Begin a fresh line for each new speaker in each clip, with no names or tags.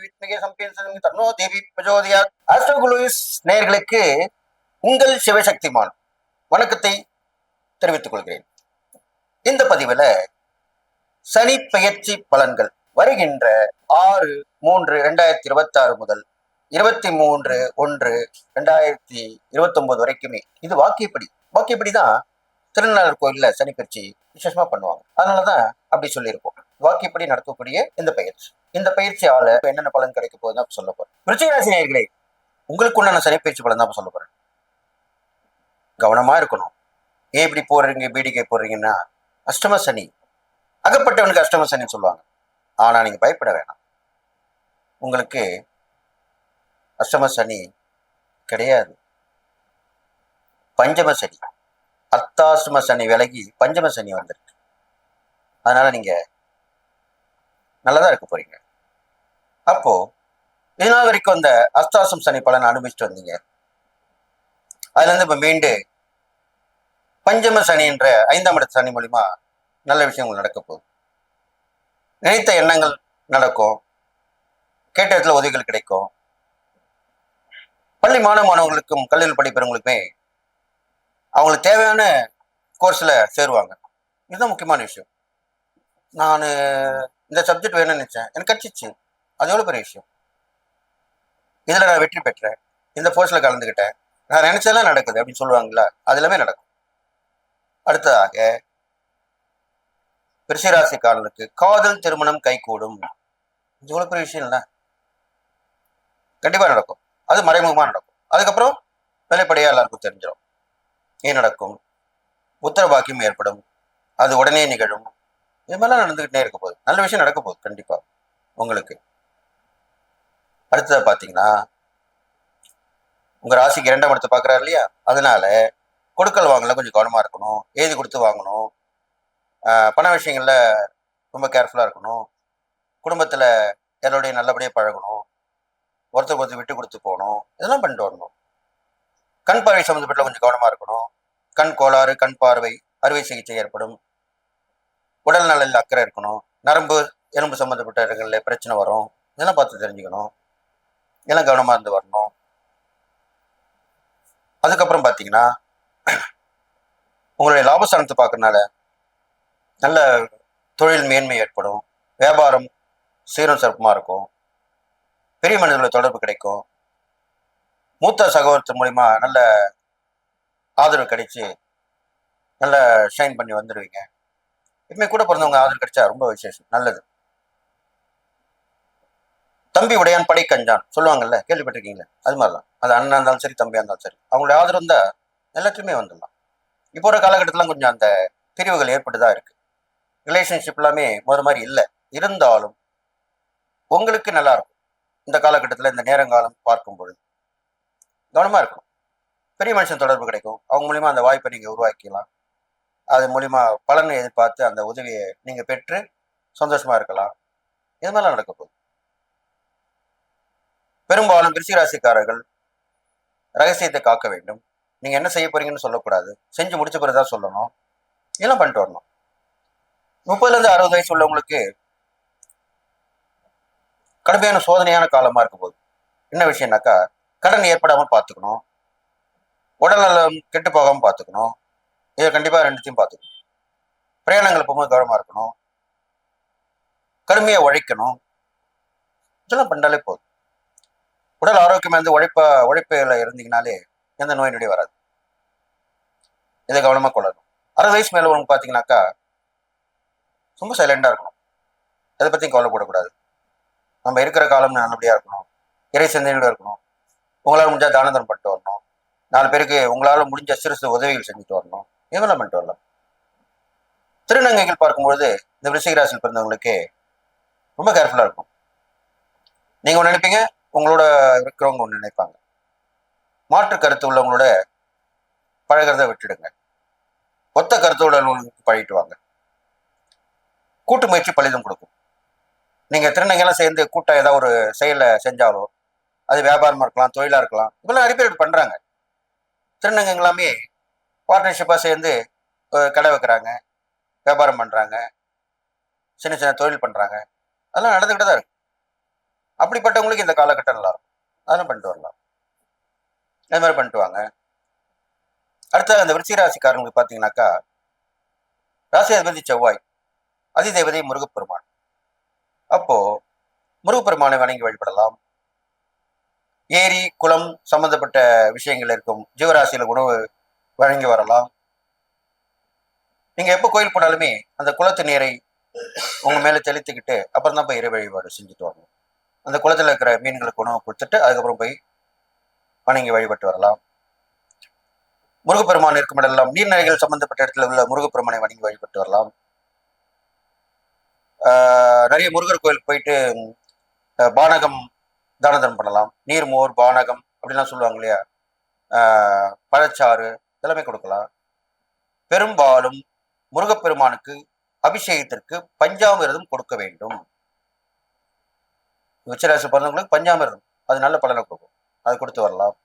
வித்மிகே champion தன்னோ தேவி பிரஜோதயாத். Astro குலூஸ் நேயர்களுக்கு உங்கள் சிவசக்திமான் வணக்கத்தை தெரிவித்துக் கொள்கிறேன். இந்த பதிவுல சனி பெயர்ச்சி பலன்கள் வருகின்ற 6/3/2026 முதல் 23/1/2029 வரைக்குமே இது வாக்கியப்படிதான் திருநள்ளாறு கோயில்ல சனி பயிற்சி விசேஷமா பண்ணுவாங்க. அதனாலதான் அப்படி சொல்லியிருக்கோம். வாக்கியப்படி நடக்கக்கூடிய இந்த பயிற்சியால என்னென்ன பலன் கிடைக்க போகுதுன்னு சொல்ல போறேன். விருச்சிகராசி நேயர்களே, உங்களுக்கு உண்டான சனி பயிற்சி பலன் தான் சொல்ல போறேன். கவனமா இருக்கணும். ஏன் இப்படி போடுறீங்க பீடிகை போடுறீங்கன்னா, அஷ்டம சனி, அகப்பட்டவனுக்கு அஷ்டம சனின்னு சொல்லுவாங்க. ஆனா நீங்க பயப்பட வேணாம். உங்களுக்கு அஷ்டம சனி கிடையாது, பஞ்சம சனி. அர்த்தாஷ்டம சனி விலகி பஞ்சம சனி வந்துருக்கு. அதனால நீங்க நல்லதா இருக்க போறீங்க. அப்போ இதனால் வரைக்கும் அந்த அர்த்தாஷ்டம சனி பலனை அனுபவிச்சுட்டு வந்தீங்க. அதுல இருந்து இப்ப மீண்டு பஞ்சம சனின்ற 5ஆம் இடத்து சனி மூலியமா நல்ல விஷயங்கள் நடக்க போகுது. நினைத்த எண்ணங்கள் நடக்கும், கேட்ட இடத்துல உதவிகள் கிடைக்கும். பள்ளி மாணவர்களுக்கும் கல்லூரி படிப்பவங்களுக்குமே அவங்களுக்கு தேவையான கோர்ஸ்ல சேருவாங்க. இதுதான் முக்கியமான விஷயம். நான் இந்த சப்ஜெக்ட் வேணும்னு நினைச்சேன், எனக்கு கிடைச்சிச்சு. அது எவ்வளவு பெரிய விஷயம். இதுல நான் வெற்றி பெற்றேன், இந்த போர்ஸ்ல கலந்துக்கிட்டேன், நான் நினைச்சதெல்லாம் நடக்குது அப்படின்னு சொல்லுவாங்களா, அது எல்லாமே நடக்கும். அடுத்ததாக விருச்சிகராசிக்காரனுக்கு காதல் திருமணம் கைகூடும். இது எவ்வளவு பெரிய விஷயம் இல்ல, கண்டிப்பா நடக்கும். அது மறைமுகமா நடக்கும். அதுக்கப்புறம் வெளிப்படையா எல்லாருக்கும் தெரிஞ்சிடும். ஏன் நடக்கும், உத்தர பாக்கியம் ஏற்படும், அது உடனே நிகழும். இது மாதிரிலாம் நடந்துகிட்டே இருக்க போகுது. நல்ல விஷயம் நடக்க போகுது கண்டிப்பா உங்களுக்கு. அடுத்தது பாத்தீங்கன்னா, உங்க ராசிக்கு 2ஆம் இடத்தை பாக்குறாரு இல்லையா, அதனால கொடுக்கல் வாங்கல கொஞ்சம் கவனமா இருக்கணும். எழுதி கொடுத்து வாங்கணும். பண விஷயங்கள்ல ரொம்ப கேர்ஃபுல்லா இருக்கணும். குடும்பத்துல எல்லாருடைய நல்லபடியா பழகணும். ஒருத்தர் விட்டு கொடுத்து போகணும். இதெல்லாம் பண்ணிட்டு வரணும். கண் பார்வை சம்மந்தப்பட்ட கொஞ்சம் கவனமா இருக்கணும். கண் கோளாறு, கண் பார்வை அறுவை சிகிச்சை ஏற்படும். உடல் நலில் அக்கறை இருக்கணும். நரம்பு எலும்பு சம்மந்தப்பட்ட இடங்கள்ல பிரச்சனை வரும். இதெல்லாம் பார்த்து தெரிஞ்சுக்கணும். இதெல்லாம் கவனமா இருந்து வரணும். அதுக்கப்புறம் பார்த்தீங்கன்னா, உங்களுடைய லாபஸ்தானத்தை பார்க்கறதுனால நல்ல தொழில் மேன்மை ஏற்படும். வியாபாரம் சீரும் சிறப்புமா இருக்கும். பெரிய மனிதர்களோட தொடர்பு கிடைக்கும். மூத்த சகோதரத்து மூலியமா நல்ல ஆதரவு கிடைச்சு நல்ல ஷைன் பண்ணி வந்துடுவீங்க. எப்பவுமே கூட பிறந்தவங்க ஆதரவு கிடைச்சா ரொம்ப விசேஷம், நல்லது. தம்பி உடையான் படை கஞ்சான் சொல்லுவாங்கல்ல, கேள்விப்பட்டிருக்கீங்களா? அது மாதிரிலாம். அது அண்ணா இருந்தாலும் சரி, தம்பியா இருந்தாலும் சரி, அவங்களுடைய ஆதரவு இருந்தா எல்லாத்துக்குமே வந்துடலாம். இப்போ ஒரு காலகட்டத்தில் கொஞ்சம் அந்த பிரிவுகள் ஏற்பட்டுதான் இருக்கு. ரிலேஷன்ஷிப் எல்லாமே மாதிரி இல்லை. இருந்தாலும் உங்களுக்கு நல்லா இருக்கும். இந்த காலகட்டத்தில் இந்த நேரங்காலம் பார்க்கும் பொழுது கவனமா இருக்கணும். பெரிய மனுஷன் தொடர்பு கிடைக்கும். அவங்க மூலியமா அந்த வாய்ப்பை நீங்க உருவாக்கிக்கலாம். அது மூலியமா பலனை எதிர்பார்த்து அந்த உதவியை நீங்க பெற்று சந்தோஷமா இருக்கலாம். இது மாதிரிலாம் நடக்க போகுது. பெரும்பாலும் விருச்சிகராசிக்காரர்கள் ரகசியத்தை காக்க வேண்டும். நீங்க என்ன செய்ய போறீங்கன்னு சொல்லக்கூடாது. செஞ்சு முடிச்ச பிறகுதான் சொல்லணும். இதெல்லாம் பண்ணிட்டு வரணும். 30-60 வயசு உள்ளவங்களுக்கு கடுமையான சோதனையான காலமா இருக்க போகுது. என்ன விஷயம்னாக்கா, கடன் ஏற்படாமல் பார்த்துக்கணும், உடல் நலம் கெட்டு போகாம பார்த்துக்கணும். இதை கண்டிப்பா ரெண்டுத்தையும் பார்த்துக்கணும். பிரயாணங்கள் போகும்போது கவனமா இருக்கணும். கடுமையா உழைக்கணும். இதெல்லாம் பண்ணாலே போதும். உடல் ஆரோக்கியமா இருந்து உழைப்புல இருந்தீங்கனாலே எந்த நோய் நொடி வராது. இதை கவனமா கொள்ளணும். 60 வயசு மேல உனக்கு பாத்தீங்கன்னாக்கா ரொம்ப சைலண்டா இருக்கணும். எதை பத்தியும் கவலைப்படக்கூடாது. நம்ம இருக்கிற காலம் நல்லபடியா இருக்கணும். இறை சிந்தனையோட இருக்கணும். உங்களால் முடிஞ்சா தான தர்மம் பண்ணிட்டு வரணும். 4 பேருக்கு உங்களால முடிஞ்ச சிறு சிறு உதவிகள் செஞ்சுட்டு வரணும். இதெல்லாம் பண்ணிட்டு வரலாம். திருநங்கைகள் பார்க்கும்பொழுது இந்த விருச்சிகராசியில் பிறந்தவங்களுக்கு ரொம்ப கேர்ஃபுல்லா இருக்கும். நீங்க ஒன்று நினைப்பீங்க, உங்களோட இருக்கிறவங்க ஒன்று நினைப்பாங்க. மாற்று கருத்து உள்ளவங்களோட பழகிறத விட்டுடுங்க. ஒத்த கருத்து உள்ளவங்களுக்கு பழகிட்டு வாங்க. கூட்டு முயற்சி பலிதம் கொடுக்கும். நீங்க திருநங்கைலாம் சேர்ந்து கூட்டம் ஏதாவது ஒரு செயலை செஞ்சாலோ, அது வியாபாரமா இருக்கலாம், தொழிலா இருக்கலாம். இப்பெல்லாம் நிறைய பேர் பண்றாங்க. திருநங்கைங்க எல்லாமே பார்ட்னர்ஷிப்பா சேர்ந்து கடை வைக்கிறாங்க, வியாபாரம் பண்றாங்க, சின்ன சின்ன தொழில் பண்றாங்க. அதெல்லாம் நடந்துகிட்டு தான் இருக்கு. அப்படிப்பட்டவங்களுக்கு இந்த காலகட்டம் நல்லா இருக்கும். அதெல்லாம் பண்ணிட்டு வரலாம். அது மாதிரி பண்ணிட்டு வாங்க. அடுத்த அந்த விருச்சிக ராசிக்காரங்களுக்கு பார்த்தீங்கன்னாக்கா, ராசி அதிபதி செவ்வாய், அதிதேவதை முருகப்பெருமான். அப்போ முருகப்பெருமானை வணங்கி வழிபடலாம். ஏரி, குளம் சம்பந்தப்பட்ட விஷயங்கள் இருக்கும் ஜீவராசியில உணவு வழங்கி வரலாம். நீங்க எப்போ கோயில் போனாலுமே அந்த குளத்து நீரை உங்க மேல தெளித்துக்கிட்டு அப்புறம் தான் போய் இறை வழிபாடு செஞ்சுட்டு வரணும். அந்த குளத்துல இருக்கிற மீன்களுக்கு உணவு கொடுத்துட்டு அதுக்கப்புறம் போய் வணங்கி வழிபட்டு வரலாம். முருகப்பெருமான் இருக்கும் இடமெல்லாம் நீர்நிலைகள் சம்பந்தப்பட்ட இடத்துல உள்ள முருகப்பெருமானை வணங்கி வழிபட்டு வரலாம். நிறைய முருகர் கோயிலுக்கு போயிட்டு பானகம் தான தர்மம் பண்ணலாம். நீர்மோர், பானகம் அப்படிலாம் சொல்லுவாங்க இல்லையா, பழச்சாறு இதெல்லாமே கொடுக்கலாம். பெரும்பாலும் முருகப்பெருமானுக்கு அபிஷேகத்திற்கு பஞ்சாமிர்தம் கொடுக்க வேண்டும். உச்சராசி பிறந்தவங்களுக்கு பஞ்சாமிர்தம் அது நல்ல பலனை கொடுக்கும், அது கொடுத்து வரலாம்.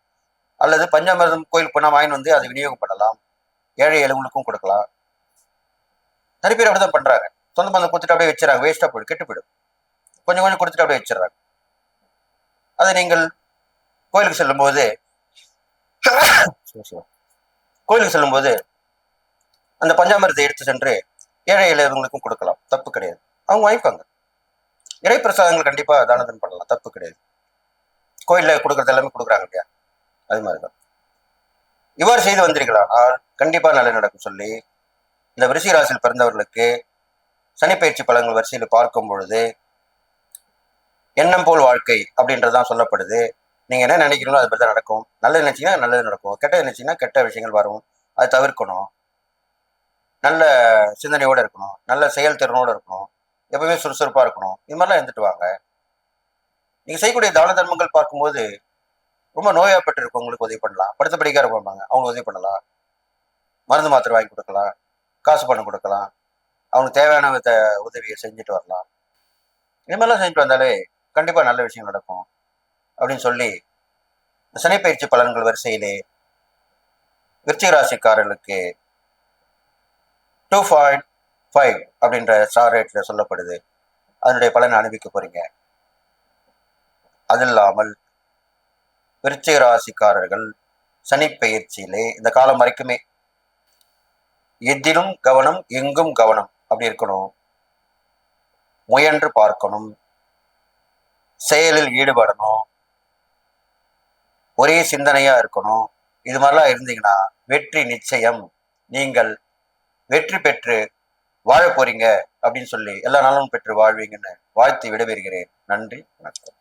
அல்லது பஞ்சாமிர்தம் கோயில் போனால் வாங்கி வந்து அதை விநியோகம் பண்ணலாம். ஏழை எலும்புகளுக்கும் கொடுக்கலாம். நிறைய பேர் அப்படிதான் பண்றாங்க. சொந்த பந்தம் கொடுத்துட்டு அப்படியே வச்சுறாங்க, வேஸ்டா போயிடும், கெட்டு போயிடும். கொஞ்சம் கொஞ்சம் கொடுத்துட்டு அப்படியே வச்சிடறாங்க. அதை நீங்கள் கோயிலுக்கு செல்லும்போது கோயிலுக்கு செல்லும்போது அந்த பஞ்சாமிரத்தை எடுத்து சென்று ஏழை எளியவங்களுக்கும் கொடுக்கலாம், தப்பு கிடையாது. அவங்க வாங்கிப்பாங்க. இறை பிரசாதங்கள் கண்டிப்பா தானதம் பண்ணலாம், தப்பு கிடையாது. கோயில்ல கொடுக்கறது எல்லாமே கொடுக்குறாங்க இல்லையா, அது மாதிரிதான். இவ்வாறு செய்து வந்திருக்கலாம் கண்டிப்பா நல்ல நடக்கும் சொல்லி இந்த விருச்சிக ராசியில் பிறந்தவர்களுக்கு சனிப்பயிற்சி பலன்கள் வரிசையில் பார்க்கும் பொழுது எண்ணம் போல் வாழ்க்கை அப்படின்றதான் சொல்லப்படுது. நீங்க என்ன நினைக்கிறீங்களோ அது மாதிரி தான் நடக்கும். நல்லது நினைச்சீங்கன்னா நல்லது நடக்கும், கெட்டது நினைச்சீங்கன்னா கெட்ட விஷயங்கள் வரும். அதை தவிர்க்கணும். நல்ல சிந்தனையோட இருக்கணும், நல்ல செயல்திறனோட இருக்கணும், எப்பவுமே சுறுசுறுப்பா இருக்கணும். இது மாதிரிலாம் இருந்துட்டு வாங்க. நீங்க செய்யக்கூடிய தான தர்மங்கள் பார்க்கும்போது ரொம்ப நோயாப்பட்டு இருக்கவங்களுக்கு உதவி பண்ணலாம். படுத்த படிக்கார இருப்பாங்க, அவங்களுக்கு உதவி பண்ணலாம். மருந்து மாத்திரை வாங்கி கொடுக்கலாம், காசு பணம் கொடுக்கலாம், அவங்களுக்கு தேவையான உதவியை செஞ்சுட்டு வரலாம். இது மாதிரிலாம் செஞ்சுட்டு வந்தாலே கண்டிப்பா நல்ல விஷயம் நடக்கும் அப்படின்னு சொல்லி சனிப்பயிற்சி பலன்கள் வரிசையிலே விருச்சிக ராசிக்காரர்களுக்கு 2.5 அப்படின்ற ஸ்டார் ரேட்ல சொல்லப்படுது. அதனுடைய பலனை அனுபவிக்க போறீங்க. அது இல்லாமல் விருச்சிக ராசிக்காரர்கள் சனிப்பெயர்ச்சியிலே இந்த காலம் வரைக்குமே எதிலும் கவனம், எங்கும் கவனம் அப்படி இருக்கணும். முயன்று பார்க்கணும், செயலில் ஈடுபடணும், ஒரே சிந்தனையா இருக்கணும். இது மாதிரிலாம் இருந்தீங்கன்னா வெற்றி நிச்சயம். நீங்கள் வெற்றி பெற்று வாழ போறீங்க அப்படின்னு சொல்லி எல்லா நாளும் பெற்று வாழ்வீங்கன்னு வாழ்த்து விடைபெறுகிறேன். நன்றி, வணக்கம்.